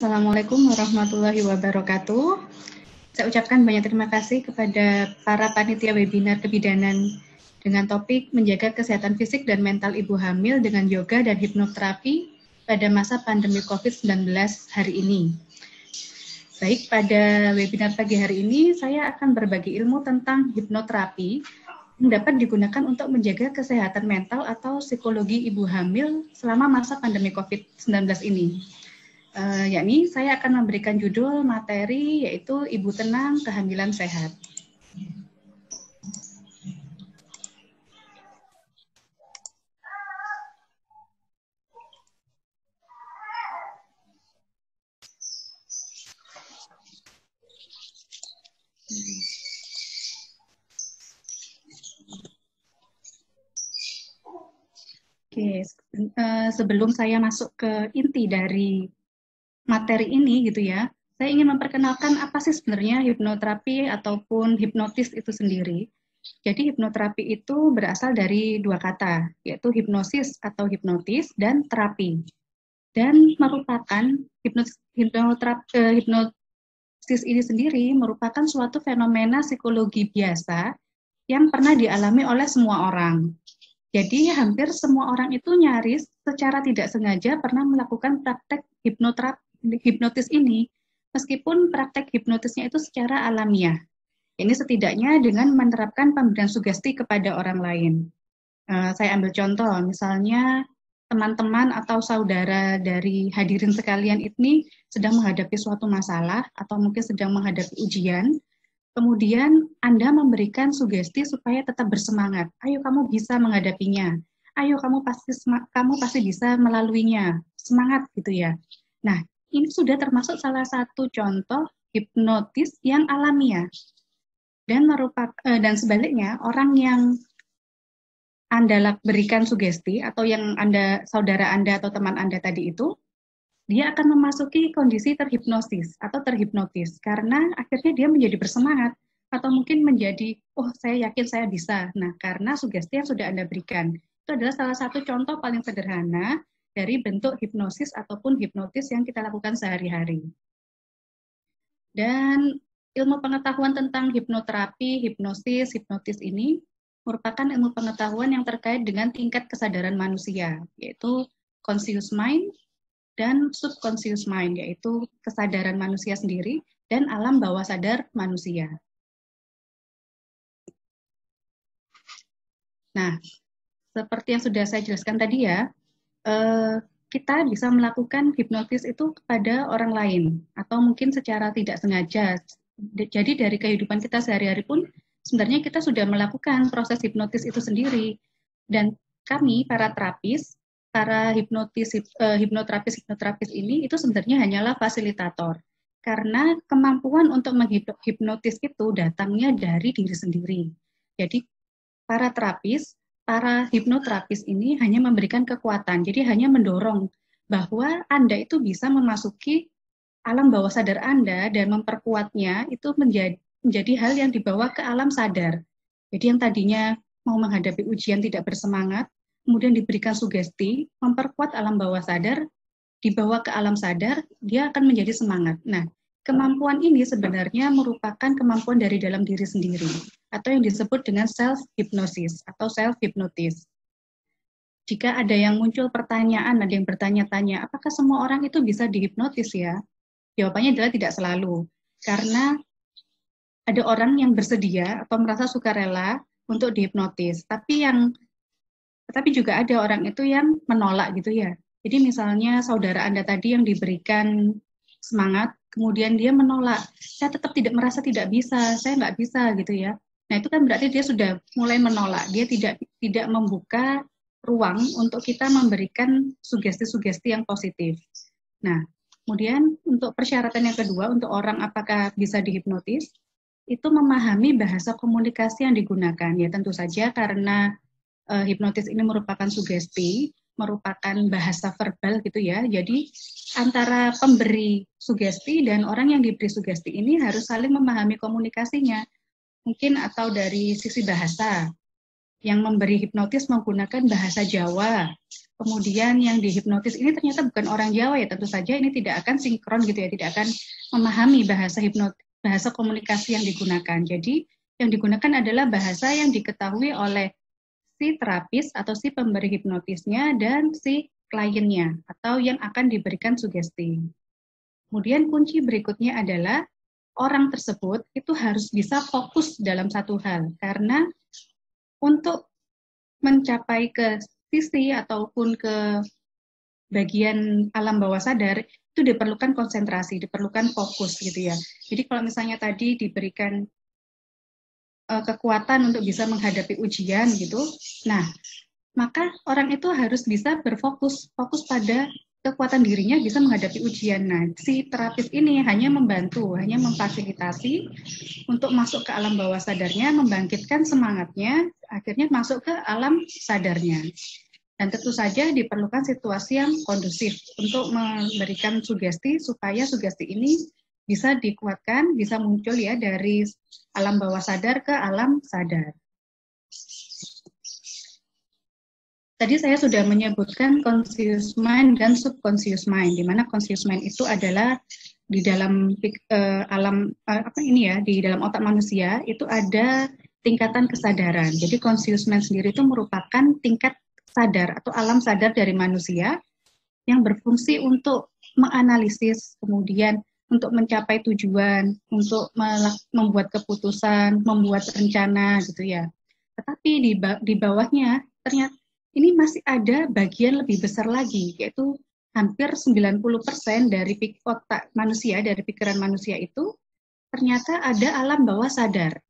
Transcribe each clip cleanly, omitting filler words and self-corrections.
Assalamualaikum warahmatullahi wabarakatuh. Saya ucapkan banyak terima kasih kepada para panitia webinar kebidanan dengan topik menjaga kesehatan fisik dan mental ibu hamil dengan yoga dan hipnoterapi pada masa pandemi COVID-19 hari ini. Baik, pada webinar pagi hari ini saya akan berbagi ilmu tentang hipnoterapi yang dapat digunakan untuk menjaga kesehatan mental atau psikologi ibu hamil selama masa pandemi COVID-19 ini. Yakni saya akan memberikan judul materi yaitu Ibu Tenang, Kehamilan Sehat. Oke, sebelum saya masuk ke inti dari materi ini gitu ya, saya ingin memperkenalkan apa sih sebenarnya hipnoterapi ataupun hipnotis itu sendiri. Jadi hipnoterapi itu berasal dari dua kata, yaitu hipnosis atau hipnotis dan terapi. Dan merupakan hipnosis ini sendiri merupakan suatu fenomena psikologi biasa yang pernah dialami oleh semua orang. Jadi hampir semua orang itu nyaris secara tidak sengaja pernah melakukan praktek hipnotis ini, meskipun praktek hipnotisnya itu secara alamiah. Ini setidaknya dengan menerapkan pemberian sugesti kepada orang lain. Saya ambil contoh, misalnya teman-teman atau saudara dari hadirin sekalian ini sedang menghadapi suatu masalah atau mungkin sedang menghadapi ujian, kemudian Anda memberikan sugesti supaya tetap bersemangat. Ayo kamu bisa menghadapinya. Ayo kamu pasti bisa melaluinya. Semangat gitu ya. Nah, ini sudah termasuk salah satu contoh hipnotis yang alamiah. Dan sebaliknya, orang yang Anda berikan sugesti atau yang saudara Anda atau teman Anda tadi itu, dia akan memasuki kondisi terhipnosis atau terhipnotis karena akhirnya dia menjadi bersemangat atau mungkin menjadi, oh saya yakin saya bisa. Nah, karena sugesti yang sudah Anda berikan. Itu adalah salah satu contoh paling sederhana dari bentuk hipnosis ataupun hipnotis yang kita lakukan sehari-hari. Dan ilmu pengetahuan tentang hipnoterapi, hipnotis ini merupakan ilmu pengetahuan yang terkait dengan tingkat kesadaran manusia, yaitu conscious mind dan subconscious mind, yaitu kesadaran manusia sendiri dan alam bawah sadar manusia. Nah, seperti yang sudah saya jelaskan tadi ya, kita bisa melakukan hipnotis itu kepada orang lain, atau mungkin secara tidak sengaja. Jadi dari kehidupan kita sehari-hari pun, sebenarnya kita sudah melakukan proses hipnotis itu sendiri. Dan kami, para terapis, para hipnoterapis ini itu sebenarnya hanyalah fasilitator. Karena kemampuan untuk menghipnotis itu datangnya dari diri sendiri. Jadi para hipnoterapis ini hanya memberikan kekuatan, jadi hanya mendorong bahwa Anda itu bisa memasuki alam bawah sadar Anda dan memperkuatnya itu menjadi hal yang dibawa ke alam sadar. Jadi yang tadinya mau menghadapi ujian tidak bersemangat, kemudian diberikan sugesti, memperkuat alam bawah sadar, dibawa ke alam sadar, dia akan menjadi semangat. Nah, kemampuan ini sebenarnya merupakan kemampuan dari dalam diri sendiri, atau yang disebut dengan self-hypnosis atau self-hypnotis. Jika ada yang muncul pertanyaan, ada yang bertanya-tanya, apakah semua orang itu bisa dihipnotis ya? Jawabannya adalah tidak selalu, karena ada orang yang bersedia atau merasa sukarela untuk dihipnotis, tapi juga ada orang itu yang menolak gitu ya. Jadi misalnya saudara Anda tadi yang diberikan semangat, kemudian dia menolak, saya tetap merasa tidak bisa, saya nggak bisa gitu ya. Nah itu kan berarti dia sudah mulai menolak, dia tidak membuka ruang untuk kita memberikan sugesti-sugesti yang positif. Nah, kemudian untuk persyaratan yang kedua, untuk orang apakah bisa dihipnotis, itu memahami bahasa komunikasi yang digunakan. Ya tentu saja karena hipnotis ini merupakan sugesti, merupakan bahasa verbal gitu ya. Jadi antara pemberi sugesti dan orang yang diberi sugesti ini harus saling memahami komunikasinya. Mungkin atau dari sisi bahasa, yang memberi hipnotis menggunakan bahasa Jawa, kemudian yang dihipnotis ini ternyata bukan orang Jawa ya, tentu saja ini tidak akan sinkron gitu ya, tidak akan memahami bahasa komunikasi yang digunakan. Jadi yang digunakan adalah bahasa yang diketahui oleh si terapis atau si pemberi hipnotisnya dan si kliennya atau yang akan diberikan sugesti. Kemudian kunci berikutnya adalah orang tersebut itu harus bisa fokus dalam satu hal, karena untuk mencapai ke sisi ataupun ke bagian alam bawah sadar itu diperlukan konsentrasi, diperlukan fokus gitu ya. Jadi kalau misalnya tadi diberikan kekuatan untuk bisa menghadapi ujian gitu, nah maka orang itu harus bisa fokus pada kekuatan dirinya bisa menghadapi ujian. Nah, si terapis ini hanya membantu, hanya memfasilitasi untuk masuk ke alam bawah sadarnya, membangkitkan semangatnya, akhirnya masuk ke alam sadarnya. Dan tentu saja diperlukan situasi yang kondusif untuk memberikan sugesti supaya sugesti ini bisa dikuatkan, bisa muncul ya dari alam bawah sadar ke alam sadar. Tadi saya sudah menyebutkan conscious mind dan subconscious mind, di mana conscious mind itu adalah di dalam di dalam otak manusia itu ada tingkatan kesadaran. Jadi conscious mind sendiri itu merupakan tingkat sadar atau alam sadar dari manusia yang berfungsi untuk menganalisis, kemudian untuk mencapai tujuan, untuk membuat keputusan, membuat rencana gitu ya. Tetapi di bawahnya ternyata ini masih ada bagian lebih besar lagi, yaitu hampir 90% dari otak manusia, dari pikiran manusia itu ternyata ada alam bawah sadar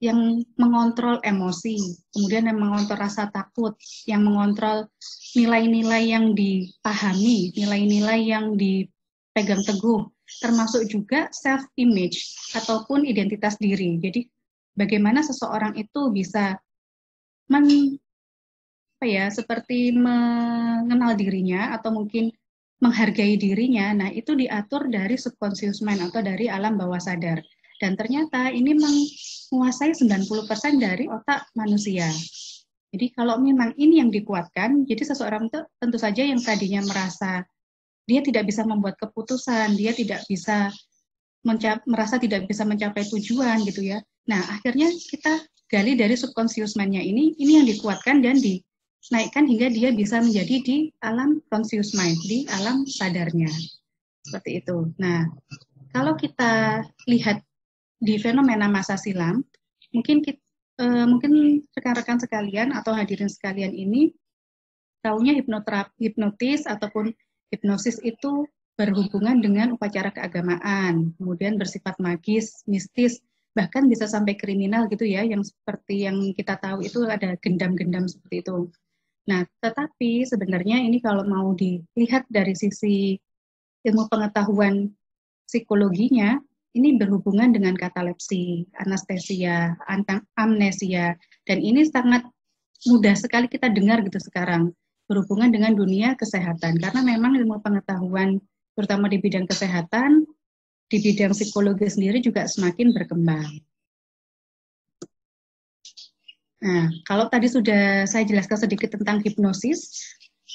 yang mengontrol emosi, kemudian yang mengontrol rasa takut, yang mengontrol nilai-nilai yang dipahami, nilai-nilai yang dipegang teguh, termasuk juga self-image ataupun identitas diri. Jadi bagaimana seseorang itu bisa seperti mengenal dirinya atau mungkin menghargai dirinya. Nah, itu diatur dari subconscious mind atau dari alam bawah sadar. Dan ternyata ini menguasai 90% dari otak manusia. Jadi kalau memang ini yang dikuatkan, jadi seseorang itu tentu saja yang tadinya merasa dia tidak bisa membuat keputusan, dia tidak bisa merasa tidak bisa mencapai tujuan gitu ya. Nah, akhirnya kita gali dari subconscious mind-nya ini yang dikuatkan dan dinaikkan hingga dia bisa menjadi di alam conscious mind, di alam sadarnya. Seperti itu. Nah, kalau kita lihat di fenomena masa silam, mungkin rekan-rekan sekalian atau hadirin sekalian ini taunya hipnotis ataupun hipnosis itu berhubungan dengan upacara keagamaan, kemudian bersifat magis, mistis, bahkan bisa sampai kriminal gitu ya, yang seperti yang kita tahu itu ada gendam-gendam seperti itu. Nah, tetapi sebenarnya ini kalau mau dilihat dari sisi ilmu pengetahuan psikologinya, ini berhubungan dengan katalepsi, anestesia, amnesia, dan ini sangat mudah sekali kita dengar gitu sekarang, berhubungan dengan dunia kesehatan, karena memang ilmu pengetahuan, terutama di bidang kesehatan, di bidang psikologi sendiri juga semakin berkembang. Nah, kalau tadi sudah saya jelaskan sedikit tentang hipnosis,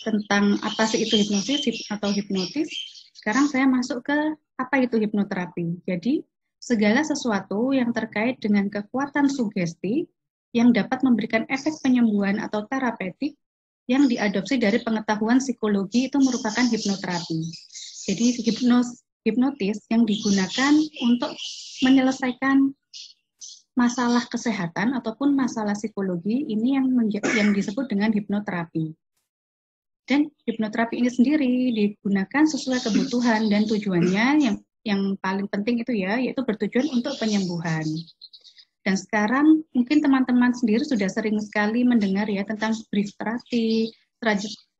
tentang apa sih itu hipnosis atau hipnotis, sekarang saya masuk ke apa itu hipnoterapi. Jadi, segala sesuatu yang terkait dengan kekuatan sugesti yang dapat memberikan efek penyembuhan atau terapeutik yang diadopsi dari pengetahuan psikologi itu merupakan hipnoterapi. Jadi, hipnotis yang digunakan untuk menyelesaikan masalah kesehatan ataupun masalah psikologi ini yang disebut dengan hipnoterapi. Dan hipnoterapi ini sendiri digunakan sesuai kebutuhan dan tujuannya yang paling penting itu ya, yaitu bertujuan untuk penyembuhan. Dan sekarang mungkin teman-teman sendiri sudah sering sekali mendengar ya tentang brief therapy,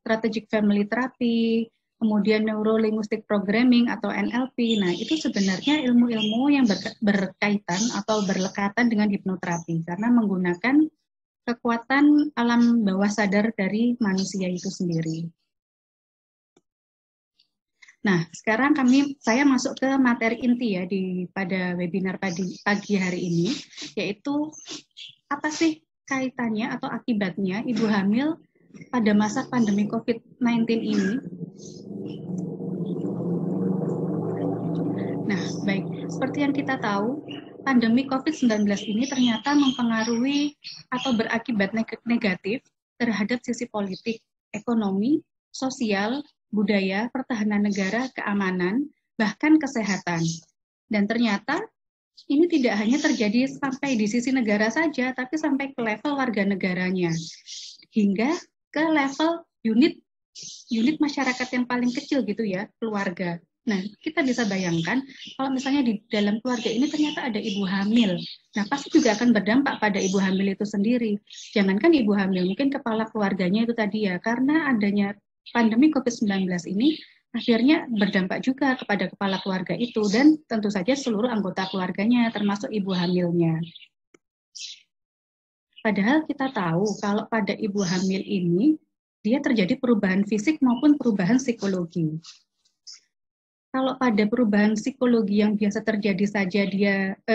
strategic family therapy, kemudian neuro-linguistic programming atau NLP. Nah, itu sebenarnya ilmu-ilmu yang berkaitan atau berlekatan dengan hipnoterapi karena menggunakan kekuatan alam bawah sadar dari manusia itu sendiri. Nah, sekarang saya masuk ke materi inti ya pada webinar pagi hari ini, yaitu apa sih kaitannya atau akibatnya ibu hamil pada masa pandemi COVID-19 ini. Nah, baik. Seperti yang kita tahu, pandemi COVID-19 ini ternyata mempengaruhi atau berakibat negatif terhadap sisi politik, ekonomi, sosial, budaya, pertahanan negara, keamanan, bahkan kesehatan. Dan ternyata ini tidak hanya terjadi sampai di sisi negara saja, tapi sampai ke level warga negaranya, hingga ke level unit masyarakat yang paling kecil gitu ya, keluarga. Nah, kita bisa bayangkan kalau misalnya di dalam keluarga ini ternyata ada ibu hamil. Nah, pasti juga akan berdampak pada ibu hamil itu sendiri. Jangankan ibu hamil, mungkin kepala keluarganya itu tadi ya, karena adanya pandemi COVID-19 ini akhirnya berdampak juga kepada kepala keluarga itu dan tentu saja seluruh anggota keluarganya termasuk ibu hamilnya. Padahal kita tahu kalau pada ibu hamil ini dia terjadi perubahan fisik maupun perubahan psikologi. Kalau pada perubahan psikologi yang biasa terjadi saja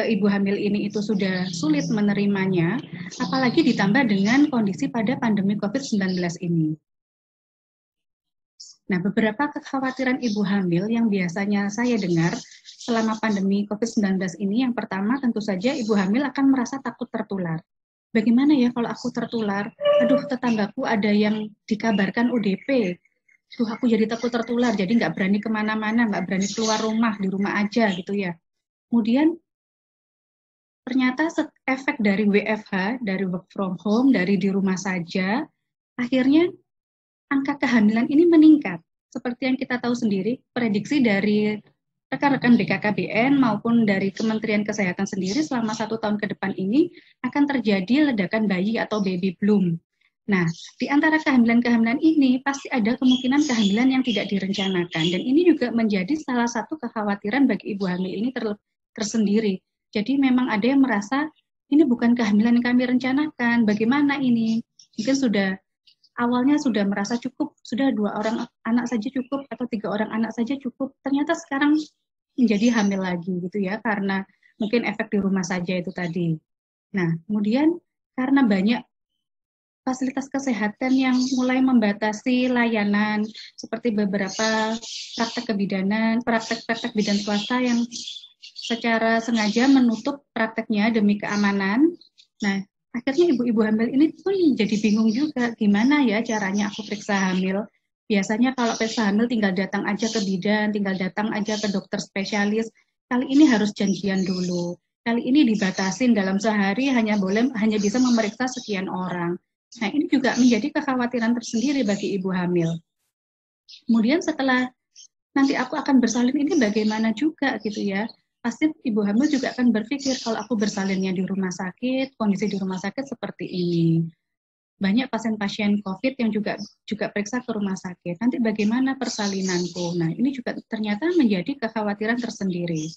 ibu hamil ini itu sudah sulit menerimanya, apalagi ditambah dengan kondisi pada pandemi COVID-19 ini. Nah, beberapa kekhawatiran ibu hamil yang biasanya saya dengar selama pandemi COVID-19 ini, yang pertama tentu saja ibu hamil akan merasa takut tertular. Bagaimana ya kalau aku tertular? Aduh, tetanggaku ada yang dikabarkan ODP. Duh, aku jadi takut tertular, jadi nggak berani kemana-mana, nggak berani keluar rumah, di rumah aja gitu ya. Kemudian ternyata efek dari WFH, dari work from home, dari di rumah saja, akhirnya angka kehamilan ini meningkat. Seperti yang kita tahu sendiri, prediksi dari rekan-rekan BKKBN maupun dari Kementerian Kesehatan sendiri selama 1 tahun ke depan ini akan terjadi ledakan bayi atau baby boom. Nah, di antara kehamilan-kehamilan ini pasti ada kemungkinan kehamilan yang tidak direncanakan. Dan ini juga menjadi salah satu kekhawatiran bagi ibu hamil ini tersendiri. Jadi memang ada yang merasa ini bukan kehamilan yang kami rencanakan, bagaimana ini? Mungkin awalnya sudah merasa cukup, sudah 2 orang anak saja cukup atau 3 orang anak saja cukup. Ternyata sekarang menjadi hamil lagi gitu ya, karena mungkin efek di rumah saja itu tadi. Nah, kemudian karena banyak fasilitas kesehatan yang mulai membatasi layanan, seperti beberapa praktek kebidanan, praktek bidan swasta yang secara sengaja menutup prakteknya demi keamanan. Nah, akhirnya ibu-ibu hamil ini pun jadi bingung juga, gimana ya caranya aku periksa hamil. Biasanya kalau periksa hamil tinggal datang aja ke bidan, tinggal datang aja ke dokter spesialis. Kali ini harus janjian dulu. Kali ini dibatasin dalam sehari hanya bisa memeriksa sekian orang. Nah, ini juga menjadi kekhawatiran tersendiri bagi ibu hamil. Kemudian setelah nanti aku akan bersalin ini bagaimana juga gitu ya. Pasti ibu hamil juga akan berpikir kalau aku bersalinnya di rumah sakit, kondisi di rumah sakit seperti ini. Banyak pasien-pasien COVID yang juga periksa ke rumah sakit. Nanti bagaimana persalinanku? Nah, ini juga ternyata menjadi kekhawatiran tersendiri.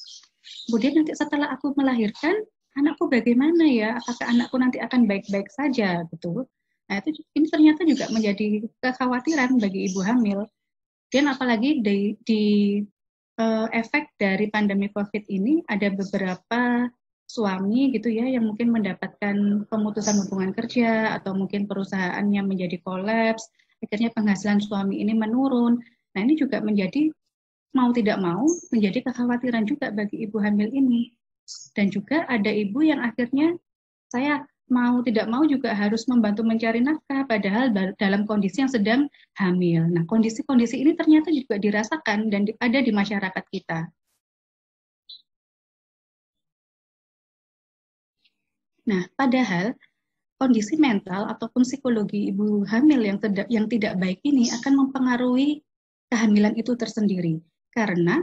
Kemudian nanti setelah aku melahirkan, anakku bagaimana ya? Apakah anakku nanti akan baik-baik saja gitu? Nah, ini ternyata juga menjadi kekhawatiran bagi ibu hamil. Dan apalagi di efek dari pandemi COVID ini ada beberapa suami gitu ya yang mungkin mendapatkan pemutusan hubungan kerja atau mungkin perusahaannya menjadi kolaps, akhirnya penghasilan suami ini menurun. Nah, ini juga menjadi mau tidak mau menjadi kekhawatiran juga bagi ibu hamil ini. Dan juga ada ibu yang akhirnya saya mau tidak mau juga harus membantu mencari nafkah padahal dalam kondisi yang sedang hamil. Nah, kondisi-kondisi ini ternyata juga dirasakan dan ada di masyarakat kita. Nah, padahal kondisi mental ataupun psikologi ibu hamil yang tidak baik ini akan mempengaruhi kehamilan itu tersendiri. Karena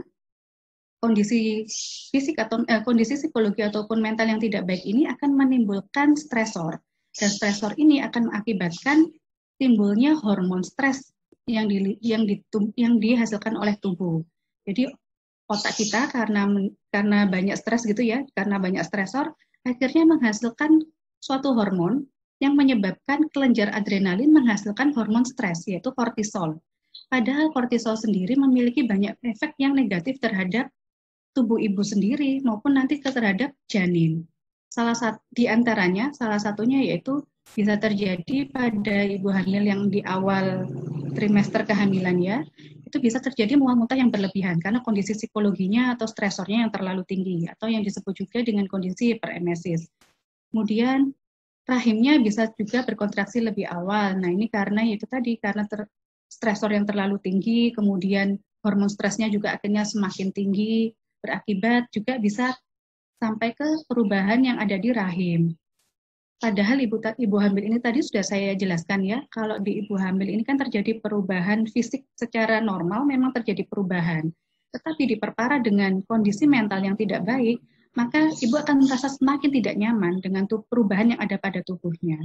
kondisi fisik atau kondisi psikologi ataupun mental yang tidak baik ini akan menimbulkan stresor. Dan stresor ini akan mengakibatkan timbulnya hormon stres yang dihasilkan oleh tubuh. Jadi otak kita karena banyak stres gitu ya, karena banyak stresor, akhirnya menghasilkan suatu hormon yang menyebabkan kelenjar adrenalin menghasilkan hormon stres, yaitu kortisol. Padahal kortisol sendiri memiliki banyak efek yang negatif terhadap tubuh ibu sendiri maupun nanti terhadap janin. Salah satunya yaitu bisa terjadi pada ibu hamil yang di awal trimester kehamilan ya, itu bisa terjadi mual muntah yang berlebihan karena kondisi psikologinya atau stresornya yang terlalu tinggi atau yang disebut juga dengan kondisi hiperemesis. Kemudian rahimnya bisa juga berkontraksi lebih awal. Nah ini karena itu tadi, karena stresor yang terlalu tinggi, kemudian hormon stresnya juga akhirnya semakin tinggi, berakibat juga bisa sampai ke perubahan yang ada di rahim. Padahal ibu hamil ini tadi sudah saya jelaskan ya, kalau di ibu hamil ini kan terjadi perubahan fisik secara normal, memang terjadi perubahan. Tetapi diperparah dengan kondisi mental yang tidak baik, maka ibu akan merasa semakin tidak nyaman dengan perubahan yang ada pada tubuhnya.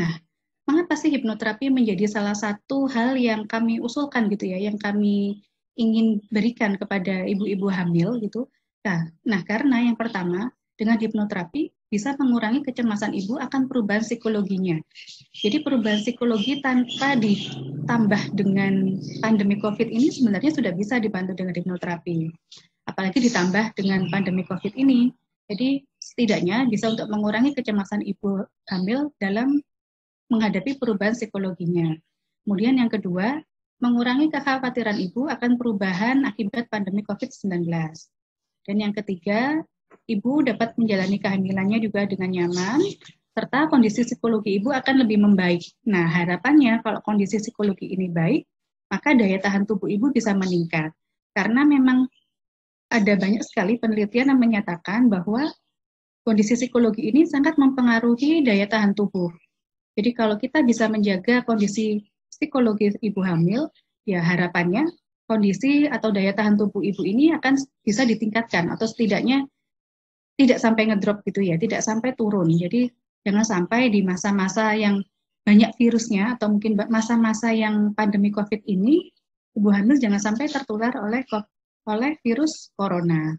Nah, mengapa sih hipnoterapi menjadi salah satu hal yang kami usulkan gitu ya, yang kami ingin berikan kepada ibu-ibu hamil gitu. Nah, karena yang pertama, dengan hipnoterapi bisa mengurangi kecemasan ibu akan perubahan psikologinya. Jadi perubahan psikologi tanpa ditambah dengan pandemi COVID ini sebenarnya sudah bisa dibantu dengan hipnoterapi. Apalagi ditambah dengan pandemi COVID ini. Jadi setidaknya bisa untuk mengurangi kecemasan ibu hamil dalam menghadapi perubahan psikologinya. Kemudian yang kedua, mengurangi kekhawatiran ibu akan perubahan akibat pandemi COVID-19. Dan yang ketiga, ibu dapat menjalani kehamilannya juga dengan nyaman, serta kondisi psikologi ibu akan lebih membaik. Nah, harapannya kalau kondisi psikologi ini baik, maka daya tahan tubuh ibu bisa meningkat. Karena memang ada banyak sekali penelitian yang menyatakan bahwa kondisi psikologi ini sangat mempengaruhi daya tahan tubuh. Jadi kalau kita bisa menjaga kondisi psikologis ibu hamil, ya harapannya kondisi atau daya tahan tubuh ibu ini akan bisa ditingkatkan atau setidaknya tidak sampai ngedrop gitu ya, tidak sampai turun. Jadi jangan sampai di masa-masa yang banyak virusnya atau mungkin masa-masa yang pandemi COVID ini, ibu hamil jangan sampai tertular oleh virus corona.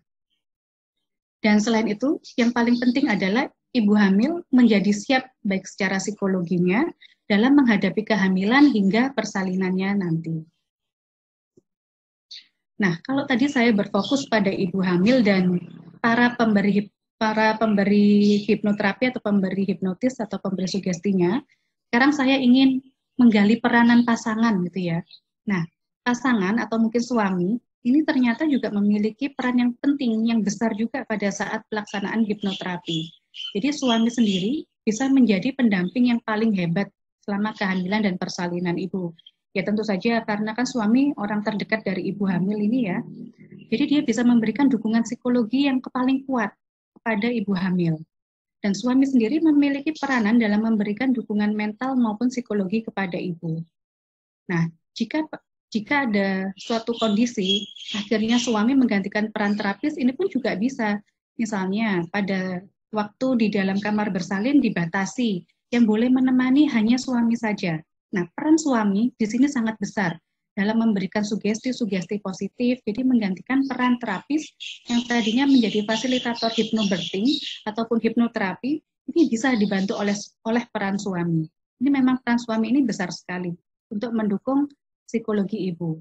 Dan selain itu, yang paling penting adalah ibu hamil menjadi siap baik secara psikologinya dalam menghadapi kehamilan hingga persalinannya nanti. Nah, kalau tadi saya berfokus pada ibu hamil dan para pemberi hipnoterapi atau pemberi hipnotis atau pemberi sugestinya, sekarang saya ingin menggali peranan pasangan gitu ya. Nah, pasangan atau mungkin suami ini ternyata juga memiliki peran yang penting, yang besar juga pada saat pelaksanaan hipnoterapi. Jadi suami sendiri bisa menjadi pendamping yang paling hebat selama kehamilan dan persalinan ibu. Ya tentu saja karena kan suami orang terdekat dari ibu hamil ini ya. Jadi dia bisa memberikan dukungan psikologi yang paling kuat kepada ibu hamil. Dan suami sendiri memiliki peranan dalam memberikan dukungan mental maupun psikologi kepada ibu. Nah, jika ada suatu kondisi, akhirnya suami menggantikan peran terapis, ini pun juga bisa. Misalnya pada waktu di dalam kamar bersalin dibatasi, yang boleh menemani hanya suami saja. Nah, peran suami di sini sangat besar dalam memberikan sugesti-sugesti positif, jadi menggantikan peran terapis yang tadinya menjadi fasilitator hipnobirthing ataupun hipnoterapi, ini bisa dibantu oleh peran suami. Ini memang peran suami ini besar sekali untuk mendukung psikologi ibu.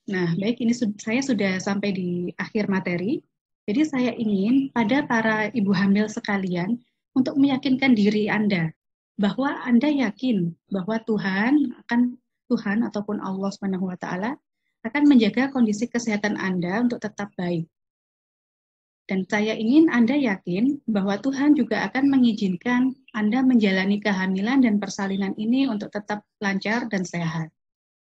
Nah, baik, ini saya sudah sampai di akhir materi. Jadi saya ingin pada para ibu hamil sekalian untuk meyakinkan diri Anda bahwa Anda yakin bahwa Tuhan ataupun Allah Subhanahu wa taala akan menjaga kondisi kesehatan Anda untuk tetap baik. Dan saya ingin Anda yakin bahwa Tuhan juga akan mengizinkan Anda menjalani kehamilan dan persalinan ini untuk tetap lancar dan sehat.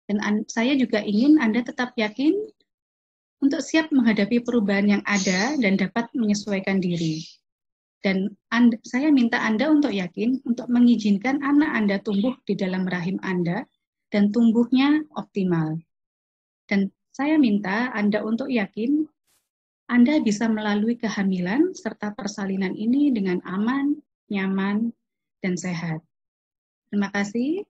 Dan saya juga ingin Anda tetap yakin untuk siap menghadapi perubahan yang ada dan dapat menyesuaikan diri. Dan saya minta Anda untuk yakin, untuk mengizinkan anak Anda tumbuh di dalam rahim Anda dan tumbuhnya optimal. Dan saya minta Anda untuk yakin, Anda bisa melalui kehamilan serta persalinan ini dengan aman, nyaman, dan sehat. Terima kasih.